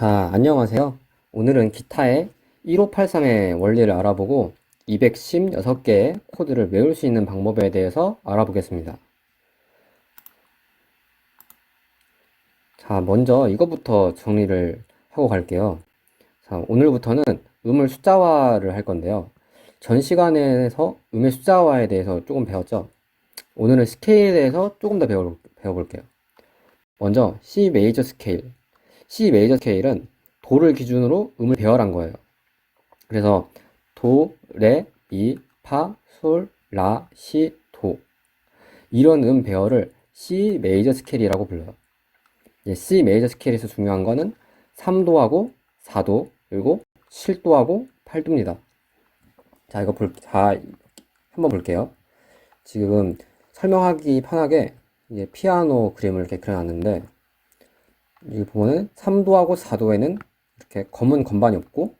자, 안녕하세요. 오늘은 기타의 1583의 원리를 알아보고 216개의 코드를 외울 수 있는 방법에 대해서 알아보겠습니다. 자, 먼저 이것부터 정리를 하고 갈게요. 자, 오늘부터는 음을 숫자화를 할 건데요. 전 시간에서 음의 숫자화에 대해서 조금 배웠죠? 오늘은 스케일에 대해서 조금 더 배워볼게요. 먼저 C 메이저 스케일. C 메이저 스케일은 도를 기준으로 음을 배열한 거예요. 그래서 도, 레, 미, 파, 솔, 라, 시, 도 이런 음 배열을 C 메이저 스케일이라고 불러요. C 메이저 스케일에서 중요한 거는 3도하고 4도 그리고 7도하고 8도입니다. 자, 한번 볼게요. 지금 설명하기 편하게 이제 피아노 그림을 이렇게 그려놨는데 여기 보면은 3도하고 4도에는 이렇게 검은 건반이 없고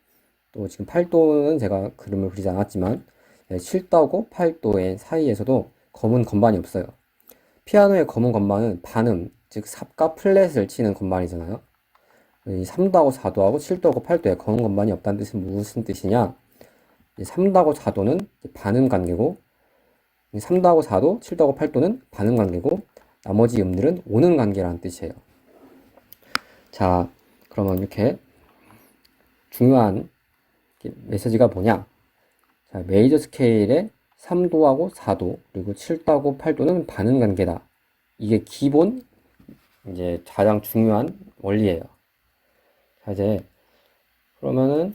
또 지금 8도는 제가 그림을 그리지 않았지만 7도하고 8도의 사이에서도 검은 건반이 없어요. 피아노의 검은 건반은 반음, 즉 삽과 플랫을 치는 건반이잖아요. 이 3도하고 4도하고 7도하고 8도에 검은 건반이 없다는 뜻은 무슨 뜻이냐? 3도하고 4도는 반음 관계고 3도하고 4도, 7도하고 8도는 반음 관계고 나머지 음들은 오는 관계라는 뜻이에요. 자, 그러면 이렇게 중요한 메시지가 뭐냐? 자, 메이저 스케일의 3도하고 4도, 그리고 7도하고 8도는 반응 관계다. 이게 기본, 이제 가장 중요한 원리예요. 자, 이제, 그러면은,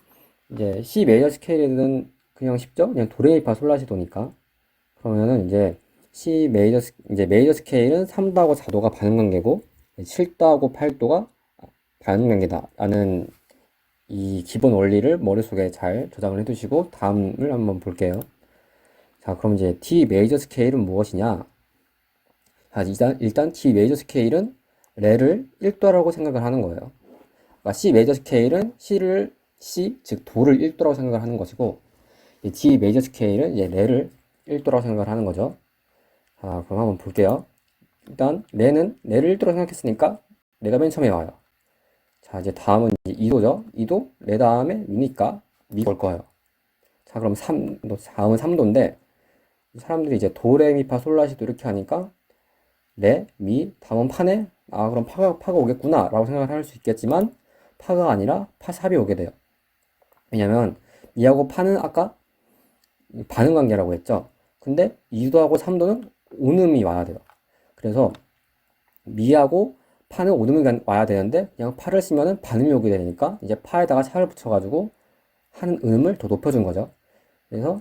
이제 C 메이저 스케일은 그냥 쉽죠? 그냥 도레미파 솔라시도니까. 그러면은 이제 메이저 스케일은 3도하고 4도가 반응 관계고, 7도하고 8도가 반응 관계다. 라는 이 기본 원리를 머릿속에 잘 저장을 해두시고, 다음을 한번 볼게요. 자, 그럼 이제 D 메이저 스케일은 무엇이냐? 자, 일단 D 메이저 스케일은 레를 1도라고 생각을 하는 거예요. 그러니까 C 메이저 스케일은 C, 즉 도를 1도라고 생각을 하는 것이고, D 메이저 스케일은 이제 레를 1도라고 생각을 하는 거죠. 자, 그럼 한번 볼게요. 일단 레를 1도라고 생각했으니까 레가 맨 처음에 와요. 자, 이제 다음은 이제 2도죠. 2도 레 다음에 미니까 미가 올 거예요. 자, 그럼 다음은 3도인데 사람들이 이제 도레미파 솔라시도 이렇게 하니까 레, 미, 다음은 파네? 아, 그럼 파가 오겠구나 라고 생각을 할 수 있겠지만 파가 아니라 파삽이 오게 돼요. 왜냐면 미하고 파는 아까 반응 관계라고 했죠. 근데 2도하고 3도는 온음이 와야 돼요. 그래서 미하고 파는 온음이 와야 되는데 그냥 파를 쓰면은 반음이 오게 되니까 이제 파에다가 샤를 붙여가지고 하는 음을 더 높여준 거죠. 그래서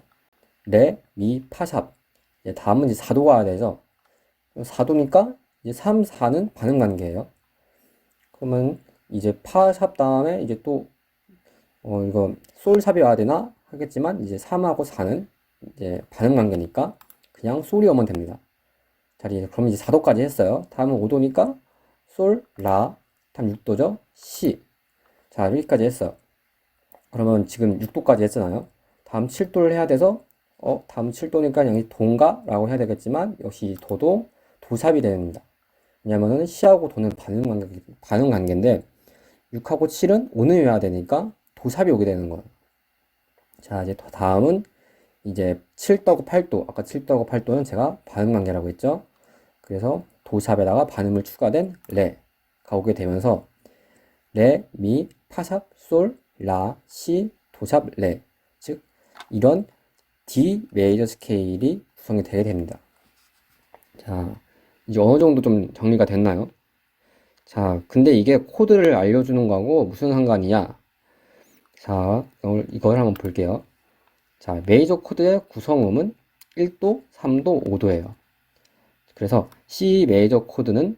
레, 미, 파샵. 다음은 이제 4도가 와야 되죠. 4도니까 이제 3, 4는 반응 관계예요. 그러면 이제 파샵 다음에 이제 또 이거 솔샵이 와야 되나 하겠지만 이제 3하고 4는 이제 반응 관계니까 그냥 솔이 오면 됩니다. 자, 이제 그럼 이제 4도까지 했어요. 다음은 5도니까 솔, 라, 다음 6도죠. 시. 자, 여기까지 했어요. 그러면 지금 6도까지 했잖아요. 다음 7도를 해야 돼서 다음 7도니까 여기 도인가? 라고 해야 되겠지만 역시 도도 도삽이 됩니다. 왜냐면은 시하고 도는 반응 관계인데 6하고 7은 오는 외야 되니까 도삽이 오게 되는 거예요. 자, 이제 다음은 이제 7도하고 8도. 아까 7도하고 8도는 제가 반응 관계라고 했죠. 그래서 도삽에다가 반음을 추가된 레가 오게 되면서 레, 미, 파삽, 솔, 라, 시, 도삽, 레. 즉 이런 D 메이저 스케일이 구성이 되게 됩니다. 자, 이제 어느 정도 좀 정리가 됐나요? 자, 근데 이게 코드를 알려주는 거하고 무슨 상관이냐? 자, 이걸 한번 볼게요. 자, 메이저 코드의 구성음은 1도, 3도, 5도예요. 그래서 C 메이저 코드는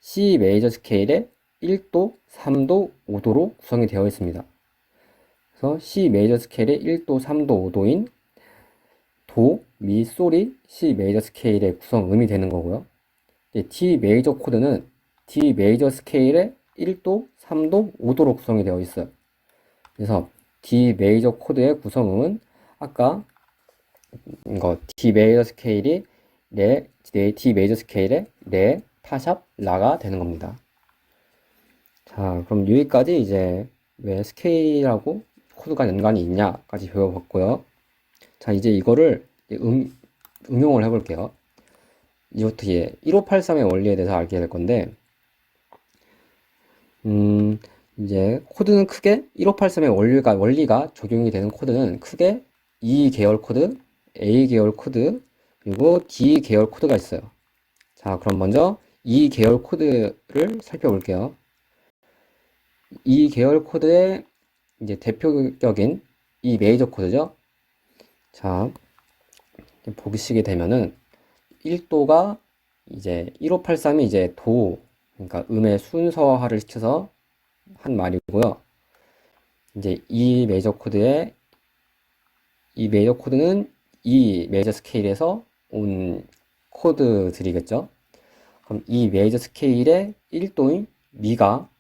C 메이저 스케일의 1도, 3도, 5도로 구성이 되어 있습니다. 그래서 C 메이저 스케일의 1도, 3도, 5도인 도, 미, 솔이 C 메이저 스케일의 구성음이 되는 거고요. D 메이저 코드는 D 메이저 스케일의 1도, 3도, 5도로 구성이 되어 있어요. 그래서 D 메이저 코드의 구성음은 아까 이거 D 메이저 스케일이 D 메이저 스케일의 레, 파샵, 라가 되는 겁니다. 자, 그럼 여기까지 이제 왜 스케일하고 코드가 연관이 있냐까지 배워봤고요. 자, 이제 이거를 응용을 해볼게요. 이부터 이제 1583의 원리에 대해서 알게 될 건데, 이제 코드는 크게 1583의 원리가 적용이 되는 코드는 크게 E 계열 코드, A 계열 코드, 그리고 D 계열 코드가 있어요. 자, 그럼 먼저 E 계열 코드를 살펴볼게요. 이 계열 코드의 이제 대표적인 이 메이저 코드죠. 자, 보시게 되면은 1도가 이제 1583이 이제 그러니까 음의 순서화를 시켜서 한 말이고요. 이제 이 메이저 코드는 이 메이저 스케일에서 온 코드들이겠죠. 그럼 이 메이저 스케일의 1도인 미가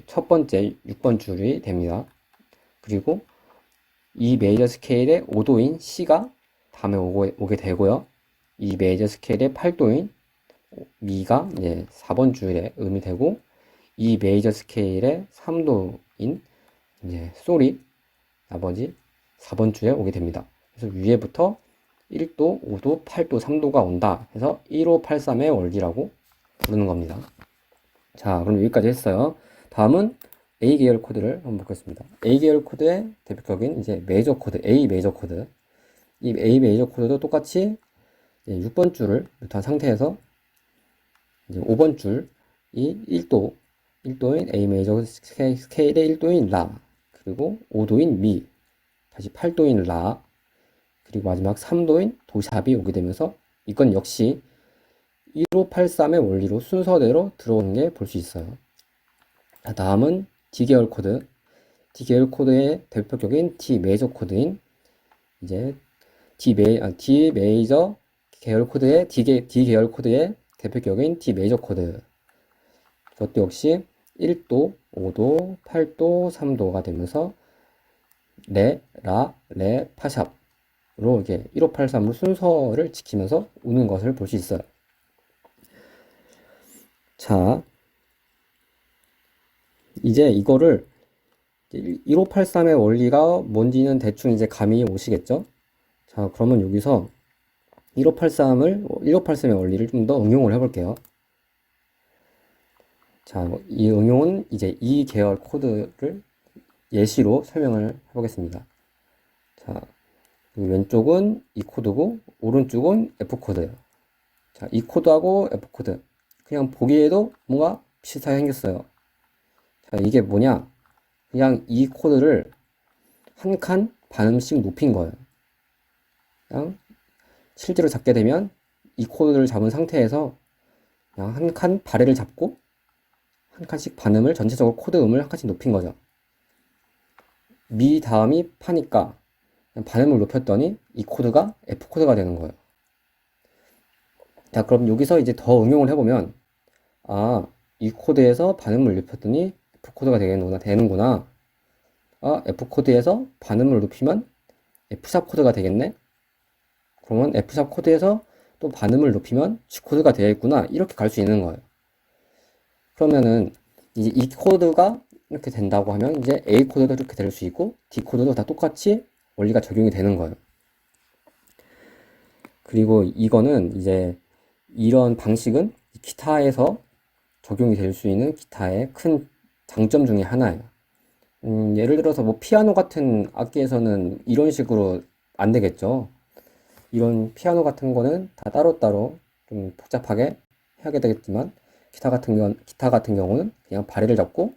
첫 번째 6번 줄이 됩니다. 그리고 이 메이저 스케일의 5도인 C가 다음에 오게 되고요. 이 메이저 스케일의 8도인 미가 이제 4번 줄에 음이 되고, 이 메이저 스케일의 3도인 이제 솔이 나머지 4번 줄에 오게 됩니다. 그래서 위에부터 1도, 5도, 8도, 3도가 온다 해서 1583의 원리라고 부르는 겁니다. 자, 그럼 여기까지 했어요. 다음은 A 계열 코드를 한번 보겠습니다. A 계열 코드의 대표적인 이제 메이저 코드, A 메이저 코드. 이 A 메이저 코드도 똑같이 6번 줄을 루트한 상태에서 이제 5번 줄이 1도인 A 메이저 스케일의 1도인 라, 그리고 5도인 미, 다시 8도인 라, 그리고 마지막 3도인 도샵이 오게 되면서 이건 역시 1583의 원리로 순서대로 들어오는 게 볼 수 있어요. 다음은 D 계열 코드. D 계열 코드의 대표적인 D 메이저 코드인 이제 D 메이저 계열 코드의 D 계열 코드의 대표적인 D 메이저 코드. 이것도 역시 1도, 5도, 8도, 3도가 되면서 레, 라, 레, 파샵으로 이렇게 1583으로 순서를 지키면서 오는 것을 볼 수 있어요. 자, 이제 이거를 1583의 원리가 뭔지는 대충 이제 감이 오시겠죠? 자, 그러면 여기서 1583의 원리를 좀 더 응용을 해볼게요. 자, 이 응용은 이제 이 계열 코드를 예시로 설명을 해보겠습니다. 자, 왼쪽은 이 코드고, 오른쪽은 F 코드예요. 자, 이 코드하고 F 코드. 그냥 보기에도 뭔가 비슷하게 생겼어요. 자, 이게 뭐냐? 그냥 이 코드를 한 칸 반음씩 높인 거예요. 그냥 실제로 잡게 되면 이 코드를 잡은 상태에서 그냥 한 칸 바레를 잡고 한 칸씩 반음을 전체적으로 코드 음을 한 칸씩 높인 거죠. 미 다음이 파니까 반음을 높였더니 이 코드가 F 코드가 되는 거예요. 자, 그럼 여기서 이제 더 응용을 해보면, 아, 이 코드에서 반음을 높였더니 F 코드가 되는구나. 아, F 코드에서 반음을 높이면 F샵 코드가 되겠네. 그러면 F샵 코드에서 또 반음을 높이면 G 코드가 되겠구나. 이렇게 갈 수 있는 거예요. 그러면은 이제 이 코드가 이렇게 된다고 하면 이제 A 코드도 이렇게 될 수 있고 D 코드도 다 똑같이 원리가 적용이 되는 거예요. 그리고 이거는 이제 이런 방식은 기타에서 적용이 될 수 있는 기타의 큰 장점 중에 하나예요. 예를 들어서 뭐 피아노 같은 악기에서는 이런 식으로 안 되겠죠. 이런 피아노 같은 거는 다 따로따로 좀 복잡하게 해야 되겠지만 기타 같은 경우는 그냥 바레를 잡고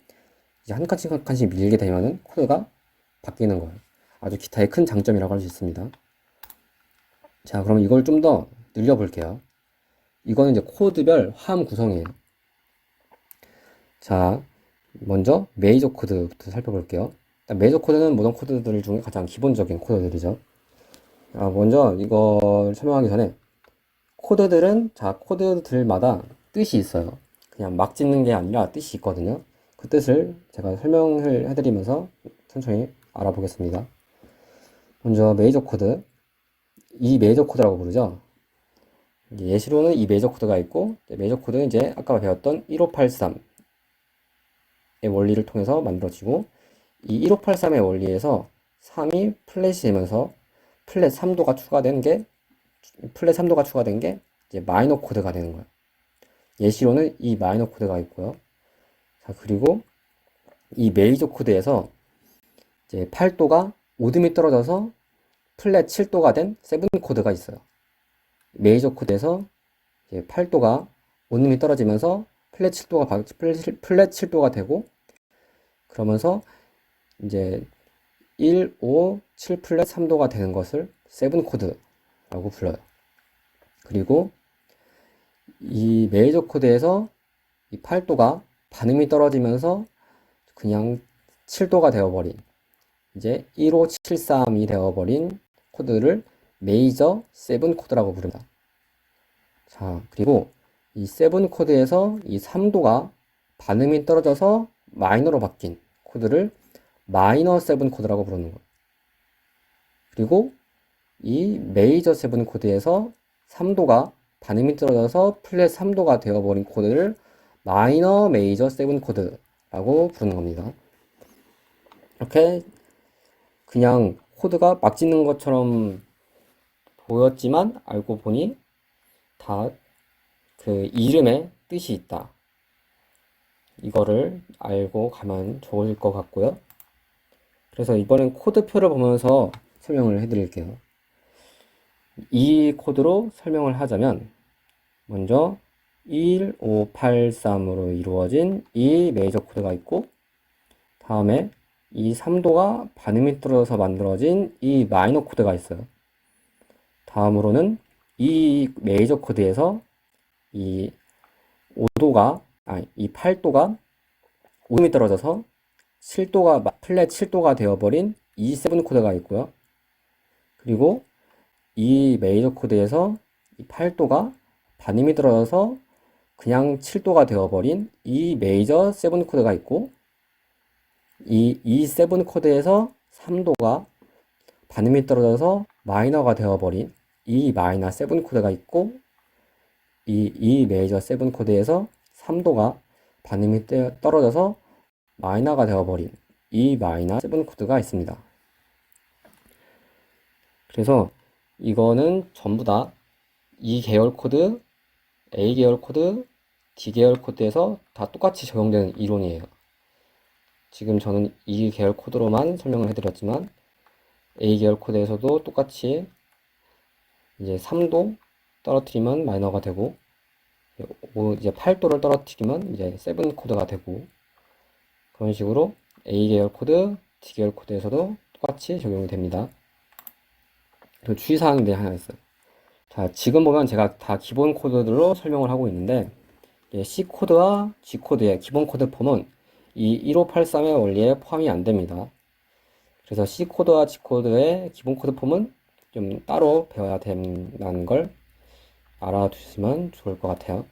이제 한 칸씩 한 칸씩 밀게 되면은 코드가 바뀌는 거예요. 아주 기타의 큰 장점이라고 할 수 있습니다. 자, 그럼 이걸 좀 더 늘려볼게요. 이거는 이제 코드별 화음 구성이에요. 자, 먼저 메이저 코드부터 살펴볼게요. 메이저 코드는 모든 코드들 중에 가장 기본적인 코드들이죠. 먼저 이걸 설명하기 전에 코드들마다 뜻이 있어요. 그냥 막 짓는 게 아니라 뜻이 있거든요. 그 뜻을 제가 설명을 해드리면서 천천히 알아보겠습니다. 먼저 메이저 코드, 이 메이저 코드라고 부르죠. 예시로는 이 메이저 코드가 있고, 메이저 코드는 이제 아까 배웠던 1583 원리를 통해서 만들어지고, 이 1583의 원리에서 3이 플랫이 되면서 플랫 3도가 추가된 게 이제 마이너 코드가 되는 거예요. 예시로는 이 마이너 코드가 있고요. 자, 그리고 이 메이저 코드에서 이제 8도가 5듬이 떨어져서 플랫 7도가 된 세븐 코드가 있어요. 메이저 코드에서 이제 8도가 5듬이 떨어지면서 플랫 7도가 되고, 그러면서 이제 1, 5, 7 플랫 3도가 되는 것을 세븐 코드라고 불러요. 그리고 이 메이저 코드에서 이 8도가 반음이 떨어지면서 그냥 7도가 되어버린, 이제 1573이 되어버린 코드를 메이저 세븐 코드라고 부릅니다. 자, 그리고 이 세븐 코드에서 이 3도가 반음이 떨어져서 마이너로 바뀐 코드를 마이너 세븐 코드라고 부르는 거예요. 그리고 이 메이저 세븐 코드에서 3도가 반음이 떨어져서 플랫 3도가 되어버린 코드를 마이너 메이저 세븐 코드라고 부르는 겁니다. 이렇게 그냥 코드가 막 짓는 것처럼 보였지만 알고 보니 다 그 이름에 뜻이 있다. 이거를 알고 가면 좋을 것 같고요. 그래서 이번엔 코드표를 보면서 설명을 해드릴게요. 이 코드로 설명을 하자면, 먼저 1583으로 이루어진 이 메이저 코드가 있고, 다음에 이 3도가 반음이 떨어져서 만들어진 이 마이너 코드가 있어요. 다음으로는 이 메이저 코드에서 이 8도가 5듬이 떨어져서 플랫 7도가 되어버린 이 세븐 코드가 있고요. 그리고 이 메이저 코드에서 이 8도가 반음이 떨어져서 그냥 7도가 되어버린 이 메이저 세븐 코드가 있고, 이 세븐 코드에서 3도가 반음이 떨어져서 마이너가 되어버린 이 마이너 세븐 코드가 있고, 이 메이저 세븐 코드에서 3도가 반음이 떨어져서 마이너가 되어버린 이 마이너 세븐 코드가 있습니다. 그래서 이거는 전부 다 E 계열 코드, A 계열 코드, D 계열 코드에서 다 똑같이 적용되는 이론이에요. 지금 저는 E 계열 코드로만 설명을 해드렸지만, A 계열 코드에서도 똑같이 이제 3도 떨어뜨리면 마이너가 되고, 이제 8도를 떨어뜨리면 이제 세븐 코드가 되고, 그런 식으로 A 계열 코드, D 계열 코드에서도 똑같이 적용이 됩니다. 그리고 주의사항이 하나 있어요. 자, 지금 보면 제가 다 기본 코드들로 설명을 하고 있는데, C 코드와 G 코드의 기본 코드 폼은 이 1583의 원리에 포함이 안 됩니다. 그래서 C 코드와 G 코드의 기본 코드 폼은 좀 따로 배워야 된다는 걸 알아두시면 좋을 것 같아요.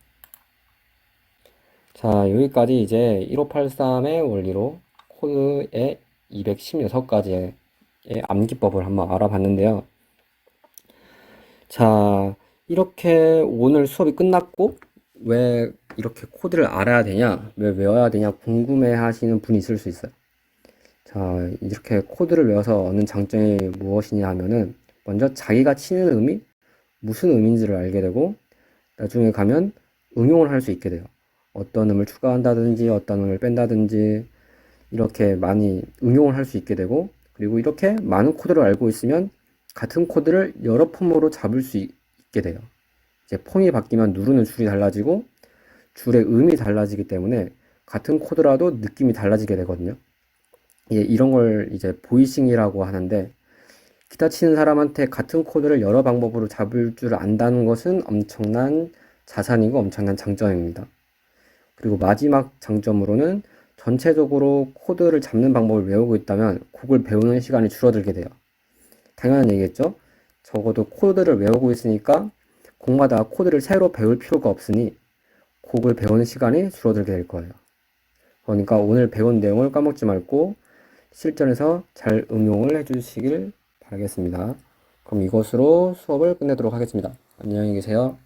자, 여기까지 이제 1583의 원리로 코드의 216가지의 암기법을 한번 알아봤는데요. 자, 이렇게 오늘 수업이 끝났고, 왜 이렇게 코드를 알아야 되냐, 왜 외워야 되냐 궁금해 하시는 분이 있을 수 있어요. 자, 이렇게 코드를 외워서 얻는 장점이 무엇이냐 하면은, 먼저 자기가 치는 음이 무슨 음인지를 알게 되고, 나중에 가면 응용을 할 수 있게 돼요. 어떤 음을 추가한다든지 어떤 음을 뺀다든지 이렇게 많이 응용을 할 수 있게 되고, 그리고 이렇게 많은 코드를 알고 있으면 같은 코드를 여러 폼으로 잡을 수 있게 돼요. 이제 폼이 바뀌면 누르는 줄이 달라지고 줄의 음이 달라지기 때문에 같은 코드라도 느낌이 달라지게 되거든요. 이런 걸 이제 보이싱이라고 하는데, 기타 치는 사람한테 같은 코드를 여러 방법으로 잡을 줄 안다는 것은 엄청난 자산이고 엄청난 장점입니다. 그리고 마지막 장점으로는 전체적으로 코드를 잡는 방법을 외우고 있다면 곡을 배우는 시간이 줄어들게 돼요. 당연한 얘기겠죠? 적어도 코드를 외우고 있으니까 곡마다 코드를 새로 배울 필요가 없으니 곡을 배우는 시간이 줄어들게 될 거예요. 그러니까 오늘 배운 내용을 까먹지 말고 실전에서 잘 응용을 해주시길 바라겠습니다. 그럼 이것으로 수업을 끝내도록 하겠습니다. 안녕히 계세요.